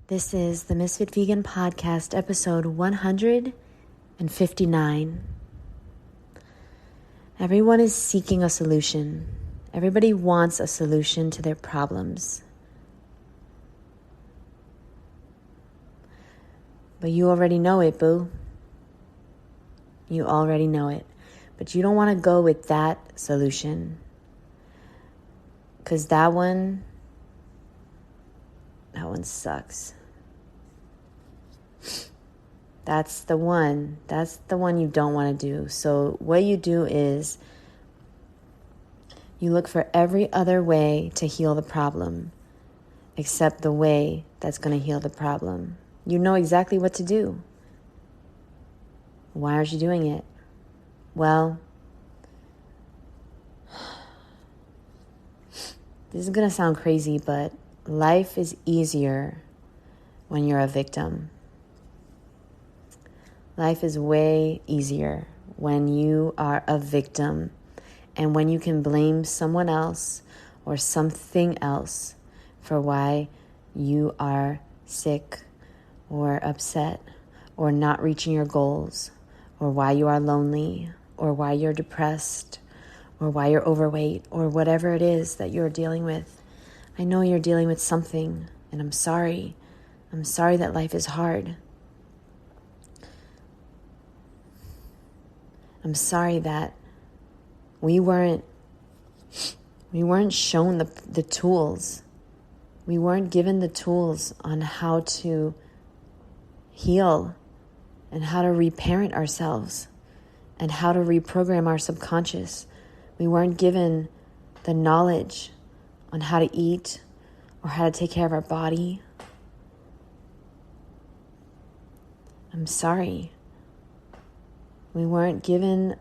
This is the Ms.FitVegan podcast, episode 159. Everyone is seeking a solution. Everybody wants a solution to their problems. But you already know it, boo. You already know it. But you don't want to go with that solution. Because that one sucks. That's the one you don't want to do. So what you do is you look for every other way to heal the problem except the way that's going to heal the problem. You know exactly what to do. Why aren't you doing it? Well, this is going to sound crazy, but life is easier when you're a victim. Life is way easier when you are a victim and when you can blame someone else or something else for why you are sick or upset or not reaching your goals or why you are lonely or why you're depressed or why you're overweight or whatever it is that you're dealing with. I know you're dealing with something, and I'm sorry. I'm sorry that life is hard. I'm sorry that we weren't shown the tools. We weren't given the tools on how to heal and how to reparent ourselves and how to reprogram our subconscious. We weren't given the knowledge on how to eat or how to take care of our body. I'm sorry. We weren't given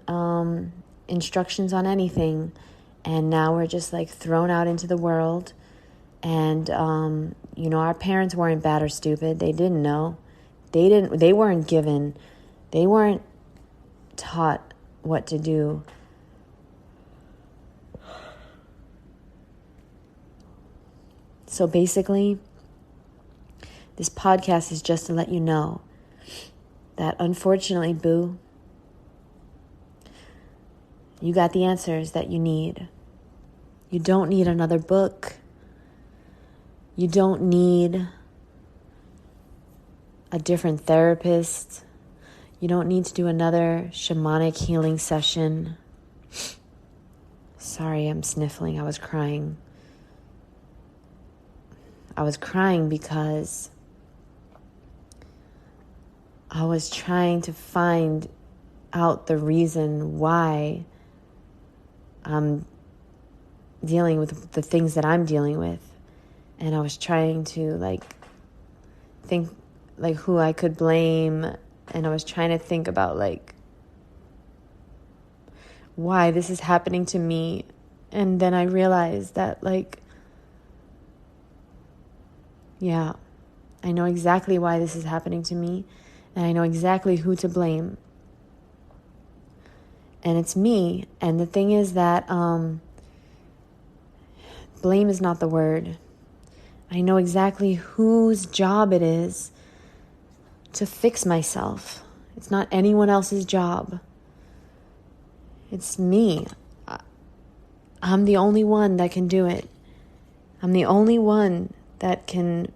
instructions on anything, and now we're just like thrown out into the world. And our parents weren't bad or stupid. They didn't know. They weren't taught what to do. So basically, this podcast is just to let you know that unfortunately, boo, you got the answers that you need. You don't need another book. You don't need a different therapist. You don't need to do another shamanic healing session. Sorry, I'm sniffling. I was crying. I was crying because I was trying to find out the reason why I'm dealing with the things that I'm dealing with. And I was trying to think who I could blame. And I was trying to think about why this is happening to me. And then I realized that yeah, I know exactly why this is happening to me. And I know exactly who to blame. And it's me. And the thing is that blame is not the word. I know exactly whose job it is to fix myself. It's not anyone else's job. It's me. I'm the only one that can do it. I'm the only one that can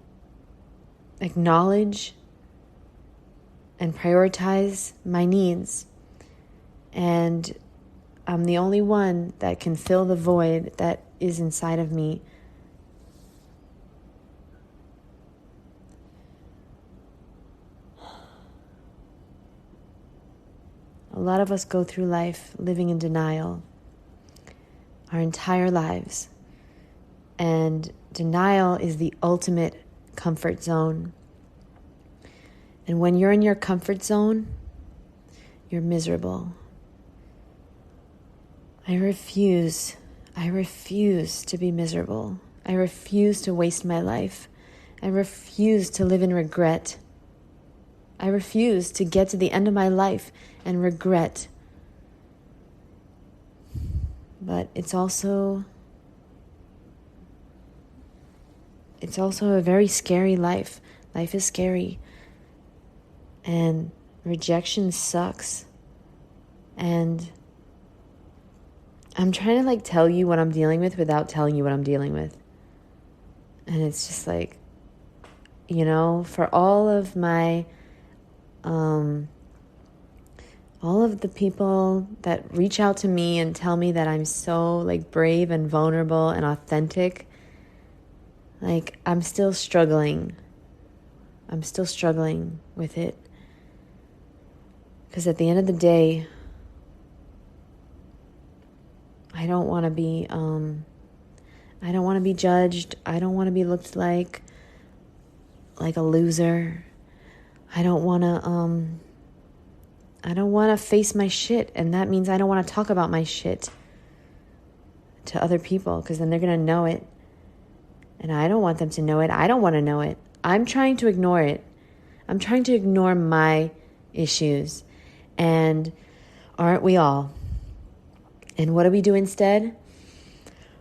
acknowledge and prioritize my needs. And I'm the only one that can fill the void that is inside of me. A lot of us go through life living in denial our entire lives. And denial is the ultimate comfort zone. And when you're in your comfort zone, you're miserable. I refuse to be miserable. I refuse to waste my life. I refuse to live in regret. I refuse to get to the end of my life and regret. But it's also a very scary life Life is scary. And rejection sucks. And I'm trying to like tell you what I'm dealing with without telling you what I'm dealing with. And it's just like, you know, for all of my, all of the people that reach out to me and tell me that I'm so like brave and vulnerable and authentic, like I'm still struggling. I'm still struggling with it. Because at the end of the day, I don't want to be judged. I don't want to be looked like a loser. I don't want to face my shit, and that means I don't want to talk about my shit to other people because then they're going to know it. And I don't want them to know it. I don't want to know it. I'm trying to ignore it. I'm trying to ignore my issues. And aren't we all? And what do we do instead?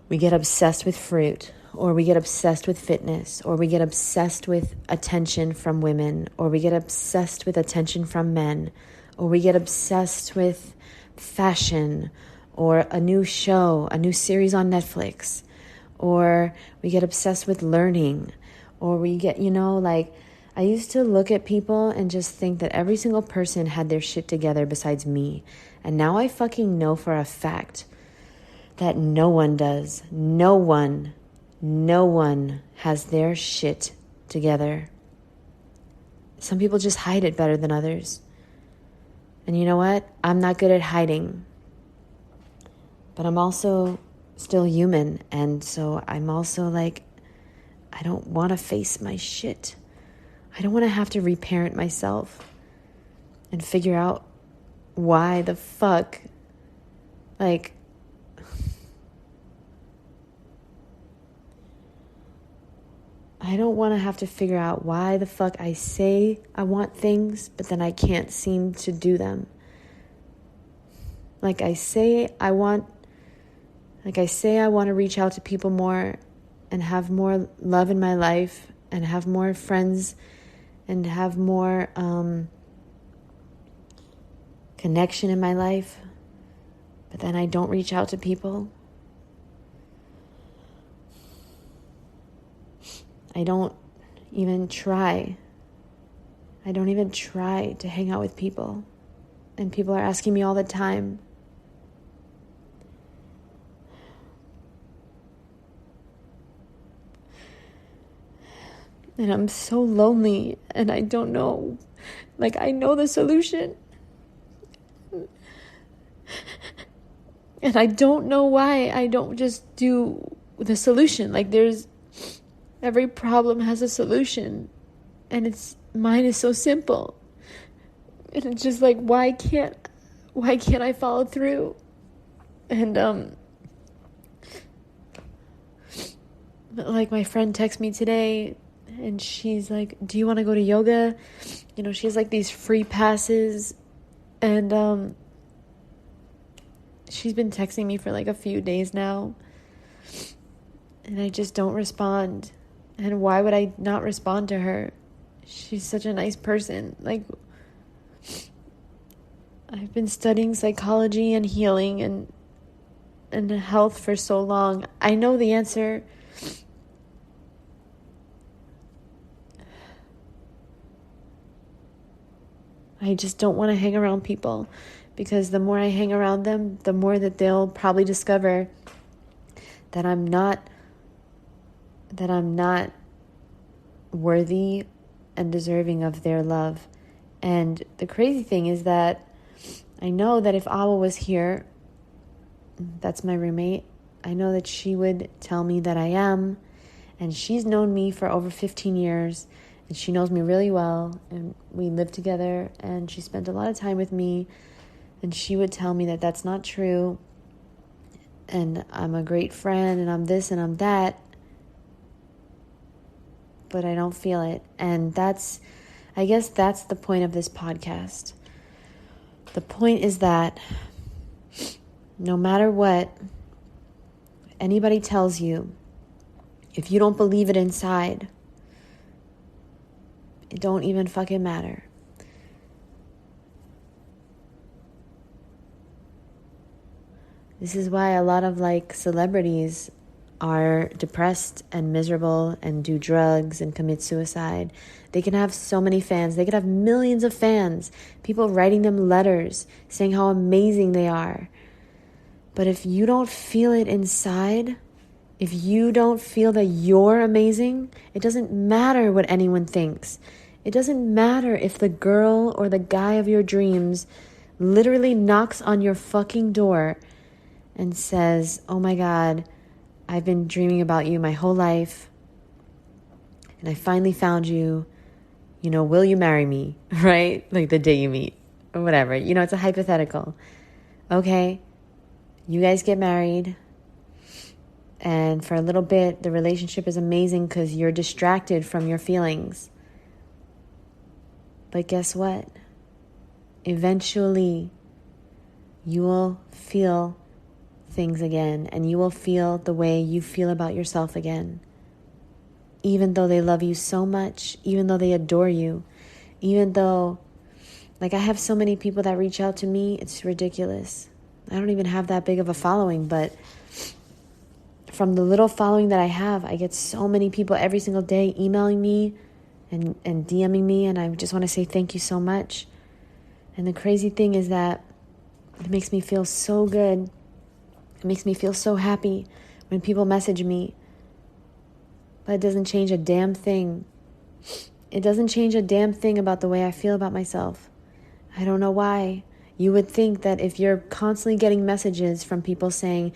We get obsessed with fruit, or we get obsessed with fitness, or we get obsessed with attention from women, or we get obsessed with attention from men, or we get obsessed with fashion, or a new show, a new series on Netflix, or we get obsessed with learning, or we get, like, I used to look at people and just think that every single person had their shit together besides me. And now I fucking know for a fact that no one does. No one has their shit together. Some people just hide it better than others. And you know what? I'm not good at hiding. But I'm also still human. And so I'm also like, I don't want to face my shit. I don't want to have to reparent myself and figure out why the fuck, like, I don't want to have to figure out why the fuck I say I want things, but then I can't seem to do them. Like I say I want to reach out to people more and have more love in my life and have more friends and have more connection in my life, but then I don't reach out to people. I don't even try to hang out with people. And people are asking me all the time. And I'm so lonely and I don't know. Like, I know the solution. And I don't know why I don't just do the solution. Like, every problem has a solution. And mine is so simple. And it's just like, why can't I follow through? And, like, my friend texted me today and she's like, do you want to go to yoga? She has like these free passes and, she's been texting me for like a few days now and I just don't respond. And why would I not respond to her? She's such a nice person. Like, I've been studying psychology and healing and health for so long. I know the answer. I just don't want to hang around people because the more I hang around them, the more that they'll probably discover that I'm not worthy and deserving of their love. And the crazy thing is that I know that if Awa was here, that's my roommate, I know that she would tell me that I am. And she's known me for over 15 years. And she knows me really well. And we live together. And she spent a lot of time with me. And she would tell me that that's not true. And I'm a great friend. And I'm this and I'm that. But I don't feel it. And I guess that's the point of this podcast. The point is that no matter what anybody tells you, if you don't believe it inside, It don't even fucking matter. This is why a lot of like celebrities are depressed and miserable and do drugs and commit suicide. They can have so many fans. They could have millions of fans. People writing them letters saying how amazing they are. But if you don't feel it inside, if you don't feel that you're amazing, it doesn't matter what anyone thinks. It doesn't matter if the girl or the guy of your dreams literally knocks on your fucking door and says, oh my God, I've been dreaming about you my whole life, and I finally found you. Will you marry me? Right? Like the day you meet or whatever. It's a hypothetical. Okay, you guys get married, and for a little bit, the relationship is amazing because you're distracted from your feelings. But guess what? Eventually, you will feel things again, and you will feel the way you feel about yourself again. Even though they love you so much, even though they adore you, even though, like, I have so many people that reach out to me, it's ridiculous. I don't even have that big of a following, but from the little following that I have, I get so many people every single day emailing me and DMing me, and I just want to say thank you so much. And the crazy thing is that it makes me feel so good. It makes me feel so happy when people message me. But it doesn't change a damn thing. It doesn't change a damn thing about the way I feel about myself. I don't know why. You would think that if you're constantly getting messages from people saying,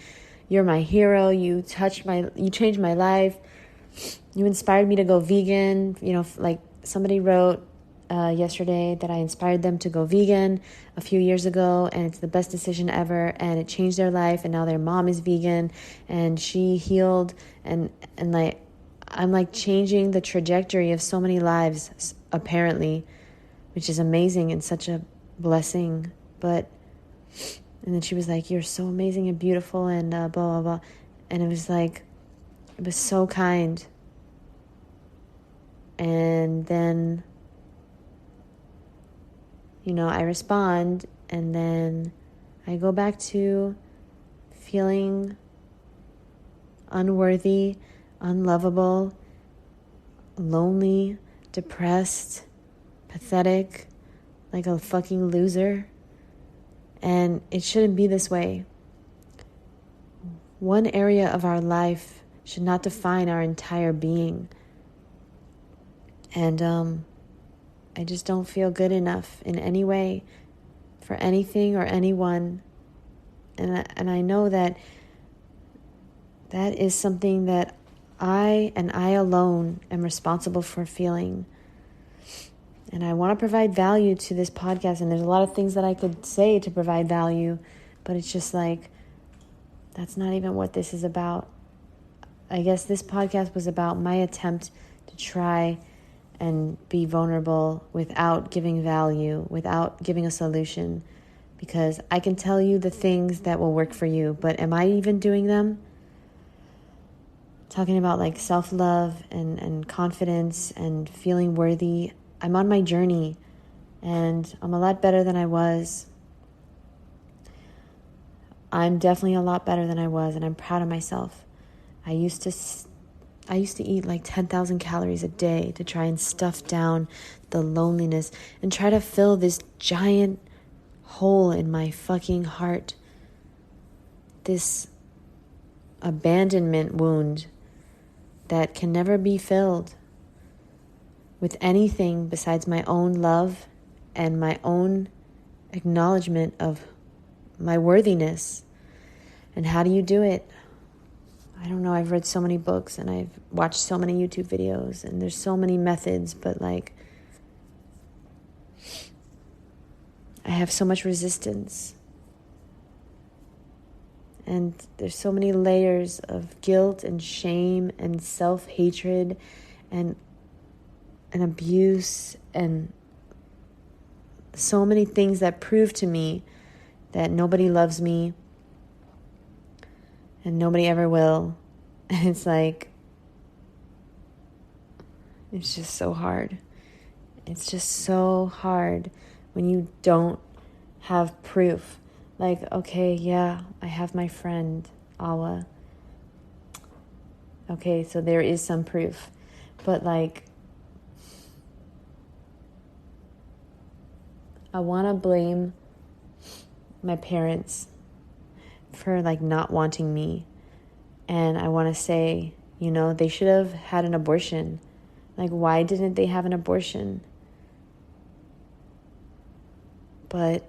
you're my hero, you changed my life, you inspired me to go vegan, like somebody wrote yesterday that I inspired them to go vegan a few years ago, and it's the best decision ever, and it changed their life, and now their mom is vegan and she healed, and like I'm like changing the trajectory of so many lives apparently, which is amazing and such a blessing. And then she was like, you're so amazing and beautiful and blah blah blah, and it was so kind. And then I respond, and then I go back to feeling unworthy, unlovable, lonely, depressed, pathetic, like a fucking loser. And it shouldn't be this way. One area of our life should not define our entire being. And I just don't feel good enough in any way for anything or anyone. And I know that is something that I alone am responsible for feeling. And I want to provide value to this podcast, and there's a lot of things that I could say to provide value, but it's just like, that's not even what this is about. I guess this podcast was about my attempt to try and be vulnerable without giving value, without giving a solution, because I can tell you the things that will work for you, but am I even doing them? Talking about like self-love and confidence and feeling worthy. I'm on my journey, and I'm a lot better than I was. I'm definitely a lot better than I was, and I'm proud of myself. I used to eat like 10,000 calories a day to try and stuff down the loneliness and try to fill this giant hole in my fucking heart. This abandonment wound that can never be filled with anything besides my own love and my own acknowledgement of my worthiness. And how do you do it? I don't know. I've read so many books and I've watched so many YouTube videos, and there's so many methods, but like, I have so much resistance. And there's so many layers of guilt and shame and self-hatred and abuse and so many things that prove to me that nobody loves me and nobody ever will. And it's like, it's just so hard. It's just so hard when you don't have proof. Like, okay, yeah, I have my friend, Awa. Okay, so there is some proof. But like, I want to blame my parents for like not wanting me. And I want to say, they should have had an abortion. Like, why didn't they have an abortion? But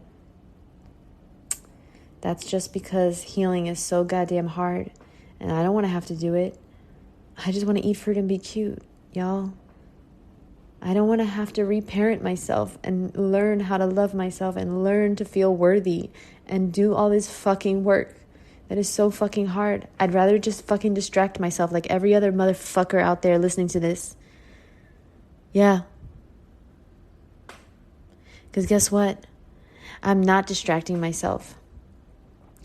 that's just because healing is so goddamn hard. And I don't want to have to do it. I just want to eat fruit and be cute, y'all. I don't want to have to reparent myself and learn how to love myself and learn to feel worthy and do all this fucking work that is so fucking hard. I'd rather just fucking distract myself like every other motherfucker out there listening to this. Yeah. Because guess what? I'm not distracting myself.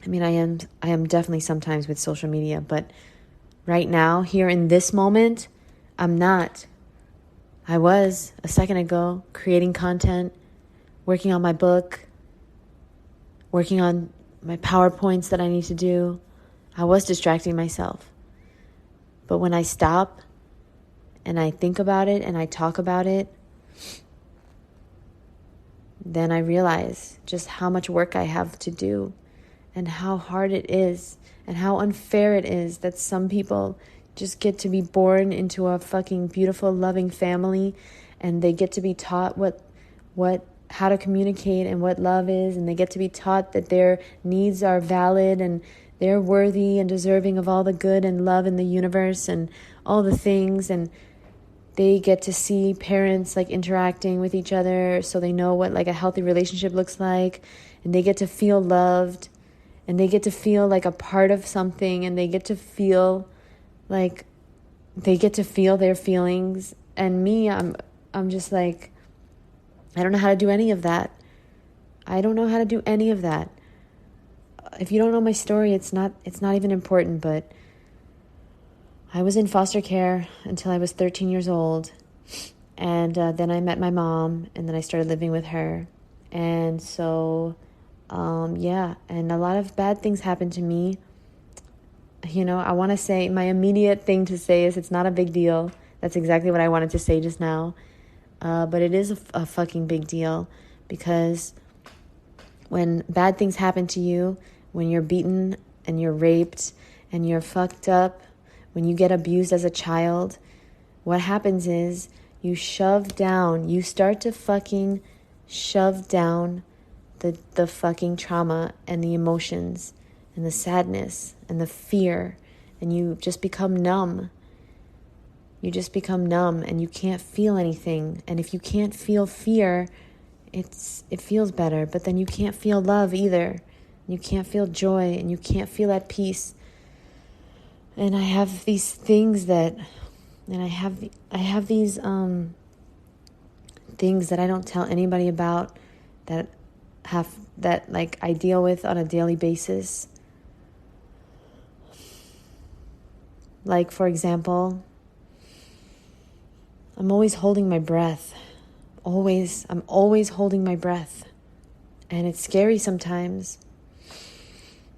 I mean, I am definitely sometimes with social media, but right now, here in this moment, I'm not. I was a second ago creating content, working on my book, working on my PowerPoints that I need to do. I was distracting myself. But when I stop and I think about it and I talk about it, then I realize just how much work I have to do and how hard it is and how unfair it is that some people just get to be born into a fucking beautiful, loving family and they get to be taught how to communicate and what love is, and they get to be taught that their needs are valid and they're worthy and deserving of all the good and love in the universe and all the things, and they get to see parents like interacting with each other so they know what like a healthy relationship looks like, and they get to feel loved and they get to feel like a part of something, and they get to feel like they get to feel their feelings. And me, I'm just like, I don't know how to do any of that. I don't know how to do any of that. If you don't know my story, it's not even important, but I was in foster care until I was 13 years old. And then I met my mom, and then I started living with her. And so, yeah, and a lot of bad things happened to me. I want to say, my immediate thing to say is it's not a big deal. That's exactly what I wanted to say just now. But it is a fucking big deal, because when bad things happen to you, when you're beaten and you're raped and you're fucked up, when you get abused as a child, what happens is you start to fucking shove down the fucking trauma and the emotions and the sadness and the fear, and you just become numb. You just become numb and you can't feel anything. And if you can't feel fear, it feels better. But then you can't feel love either. You can't feel joy and you can't feel at peace. And I have these things I have these things that I don't tell anybody about, that I deal with on a daily basis. Like, for example, I'm always holding my breath. I'm always holding my breath. And it's scary sometimes.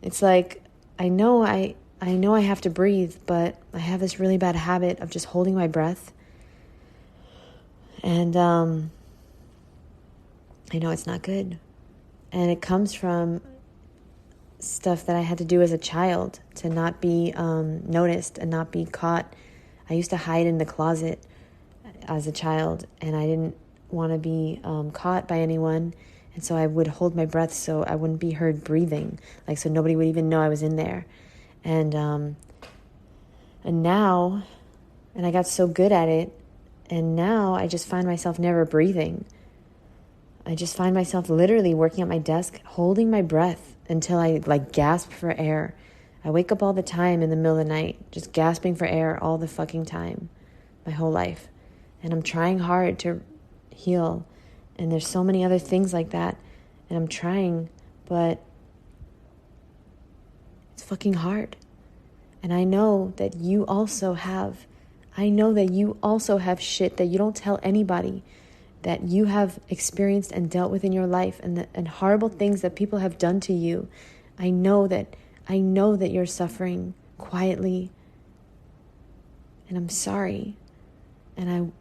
It's like, I know I have to breathe, but I have this really bad habit of just holding my breath. And I know it's not good. And it comes from stuff that I had to do as a child to not be noticed and not be caught. I used to hide in the closet as a child, and I didn't want to be caught by anyone, and so I would hold my breath so I wouldn't be heard breathing, like so nobody would even know I was in there. And now I got so good at it, and now I just find myself never breathing. I just find myself literally working at my desk holding my breath until I gasp for air. I wake up all the time in the middle of the night just gasping for air all the fucking time, my whole life. And I'm trying hard to heal. And there's so many other things like that. And I'm trying, but it's fucking hard. And I know that you also have shit that you don't tell anybody. that you have experienced and dealt with in your life, and horrible things that people have done to you. I know that you're suffering quietly, and I'm sorry. And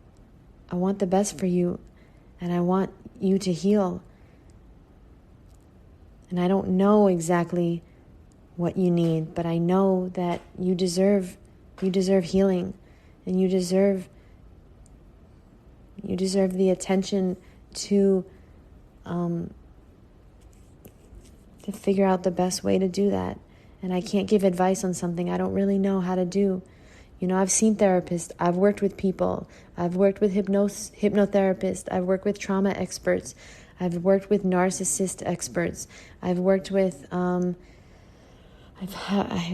I want the best for you, and I want you to heal. And I don't know exactly what you need, but I know that you deserve healing, and you deserve the attention to figure out the best way to do that. And I can't give advice on something I don't really know how to do. I've seen therapists, I've worked with people, I've worked with hypnotherapists, I've worked with trauma experts, I've worked with narcissist experts, I've worked with, I've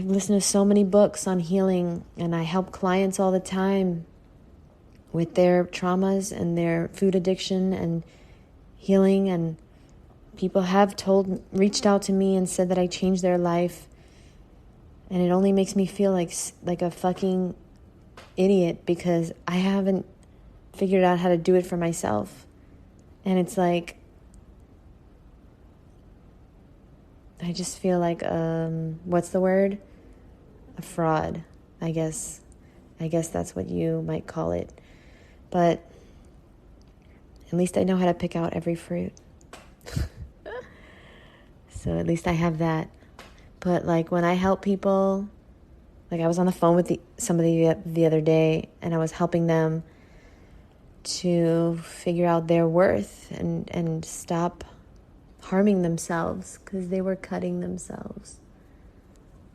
listened to so many books on healing, and I help clients all the time with their traumas and their food addiction and healing. And people have reached out to me and said that I changed their life. And it only makes me feel like a fucking idiot, because I haven't figured out how to do it for myself. And it's like, I just feel like, what's the word? A fraud, I guess. I guess that's what you might call it. But at least I know how to pick out every fruit. So at least I have that. But when I help people, I was on the phone with somebody the other day, and I was helping them to figure out their worth and stop harming themselves, because they were cutting themselves.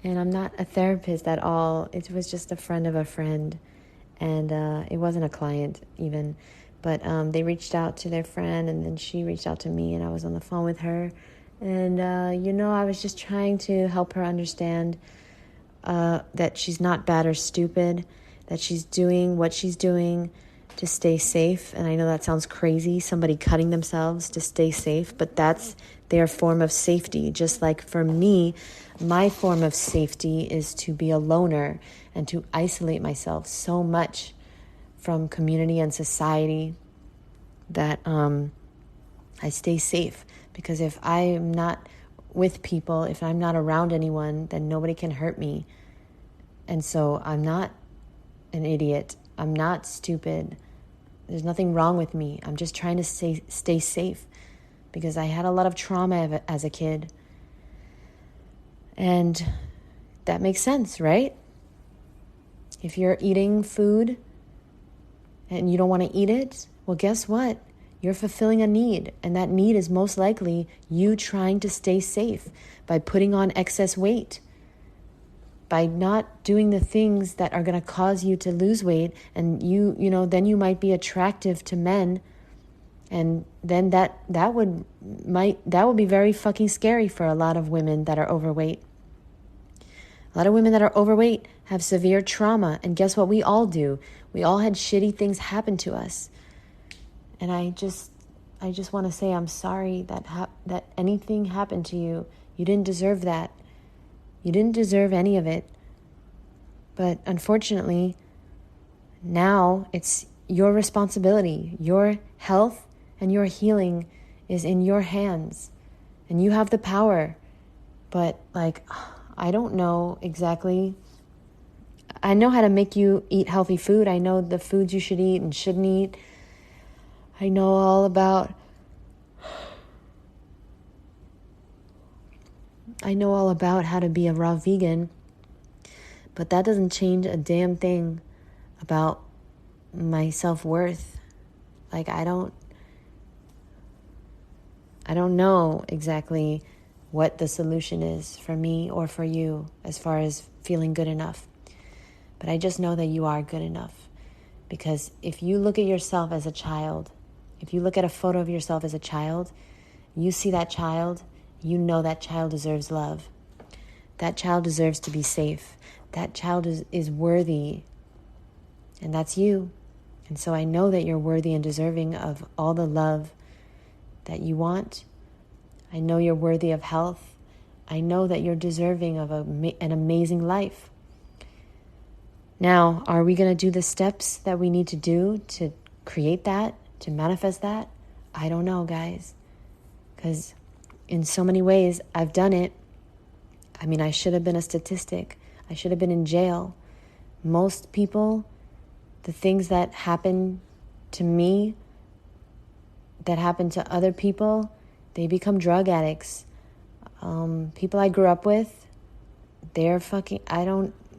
And I'm not a therapist at all. It was just a friend of a friend, and it wasn't a client even. But they reached out to their friend, and then she reached out to me, and I was on the phone with her. And, I was just trying to help her understand that she's not bad or stupid, that she's doing what she's doing to stay safe. And I know that sounds crazy, somebody cutting themselves to stay safe, but that's their form of safety. Just like for me, my form of safety is to be a loner and to isolate myself so much from community and society that I stay safe. Because if I'm not with people, if I'm not around anyone, then nobody can hurt me. And so I'm not an idiot. I'm not stupid. There's nothing wrong with me. I'm just trying to stay safe, because I had a lot of trauma as a kid. And that makes sense, right? If you're eating food and you don't want to eat it, well, guess what? You're fulfilling a need, and that need is most likely you trying to stay safe by putting on excess weight, by not doing the things that are going to cause you to lose weight. And then you might be attractive to men, and then that would be very fucking scary for a lot of women that are overweight. A lot of women that are overweight have severe trauma, and guess what? We all do. We all had shitty things happen to us. And I just want to say I'm sorry that anything happened to you. You didn't deserve that. You didn't deserve any of it. But unfortunately, now it's your responsibility. Your health and your healing is in your hands, and you have the power. But I don't know exactly. I know how to make you eat healthy food. I know the foods you should eat and shouldn't eat. I know all about how to be a raw vegan, but that doesn't change a damn thing about my self-worth. I don't know exactly what the solution is for me or for you as far as feeling good enough. But I just know that you are good enough. Because if you look at yourself as a child, if you look at a photo of yourself as a child, you see that child, you know that child deserves love. That child deserves to be safe. That child is worthy. And that's you. And so I know that you're worthy and deserving of all the love that you want. I know you're worthy of health. I know that you're deserving of an amazing life. Now, are we going to do the steps that we need to do to create that, to manifest that? I don't know, guys. Because in so many ways, I've done it. I mean, I should have been a statistic. I should have been in jail. Most people, the things that happen to me, that happen to other people, they become drug addicts. People I grew up with, they're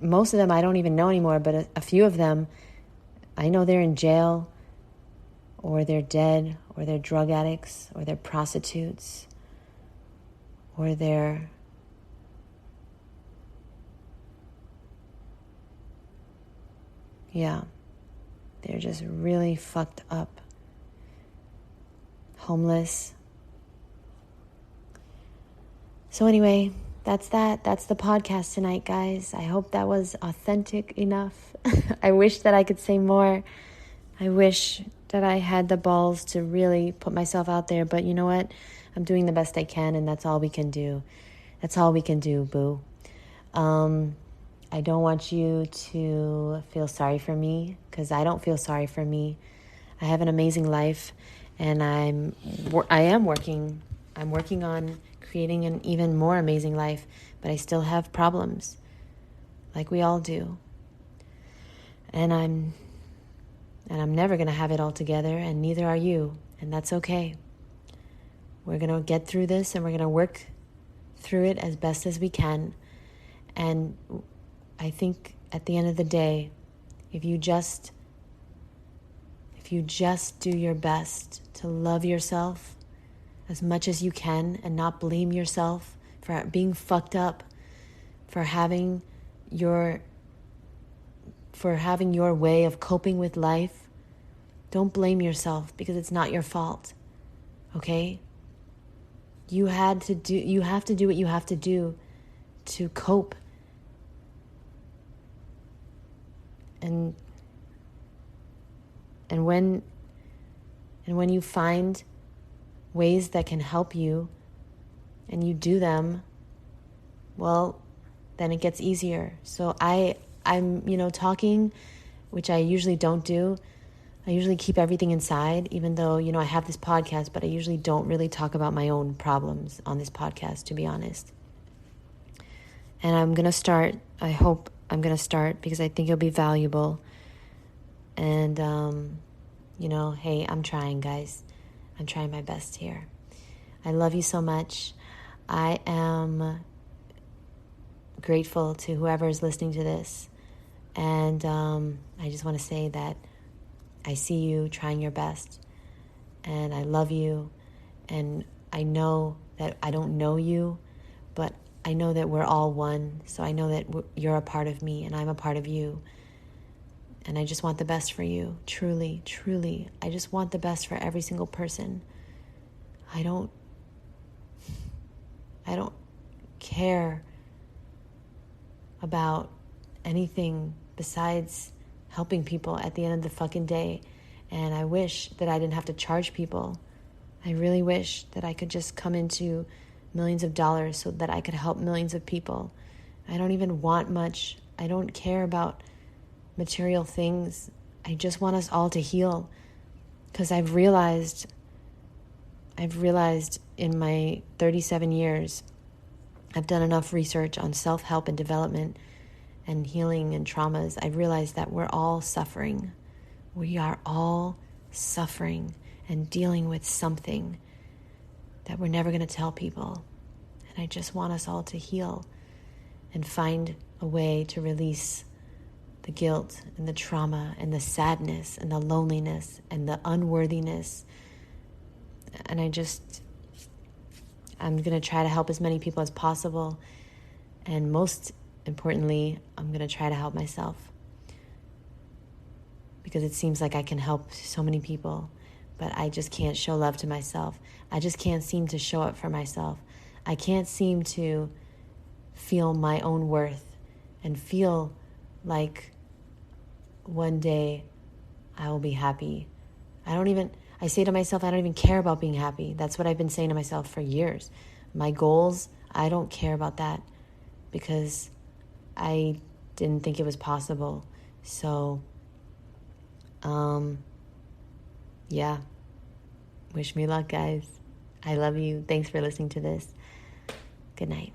most of them I don't even know anymore, but a few of them, I know they're in jail, or they're dead, or they're drug addicts, or they're prostitutes, or they're just really fucked up, homeless. So anyway, that's that. That's the podcast tonight, guys. I hope that was authentic enough. I wish that I could say more. I wish that I had the balls to really put myself out there. But you know what? I'm doing the best I can, and that's all we can do. That's all we can do, boo. I don't want you to feel sorry for me, because I don't feel sorry for me. I have an amazing life, and I am working. I'm working on creating an even more amazing life, but I still have problems, like we all do. And I'm never going to have it all together, and neither are you, and that's okay. We're going to get through this, and we're going to work through it as best as we can. And I think at the end of the day, if you just do your best to love yourself as much as you can and not blame yourself for being fucked up, for having your way of coping with life, don't blame yourself, because it's not your fault. Okay? You have to do what you have to do to cope. And when you find ways that can help you and you do them, well, then it gets easier. So I'm talking, which I usually don't do. I usually keep everything inside, even though, I have this podcast, but I usually don't really talk about my own problems on this podcast, to be honest. And I'm going to start. I hope I'm going to start, because I think it'll be valuable. And, hey, I'm trying, guys. I'm trying my best here. I love you so much. I am grateful to whoever is listening to this. And I just want to say that I see you trying your best. And I love you. And I know that I don't know you, but I know that we're all one. So I know that you're a part of me and I'm a part of you. And I just want the best for you. Truly, truly. I just want the best for every single person. I don't care about anything besides helping people at the end of the fucking day. And I wish that I didn't have to charge people. I really wish that I could just come into millions of dollars so that I could help millions of people. I don't even want much. I don't care about material things. I just want us all to heal, because I've realized in my 37 years, I've done enough research on self-help and development and healing and traumas. I've realized that we're all suffering. We are all suffering and dealing with something that we're never going to tell people. And I just want us all to heal and find a way to release the guilt and the trauma and the sadness and the loneliness and the unworthiness. And I'm going to try to help as many people as possible. And most importantly, I'm going to try to help myself, because it seems like I can help so many people, but I just can't show love to myself. I just can't seem to show up for myself. I can't seem to feel my own worth and feel like one day I will be happy. I say to myself, I don't even care about being happy. That's what I've been saying to myself for years. My goals, I don't care about that, because I didn't think it was possible. So, Wish me luck, guys. I love you. Thanks for listening to this. Good night.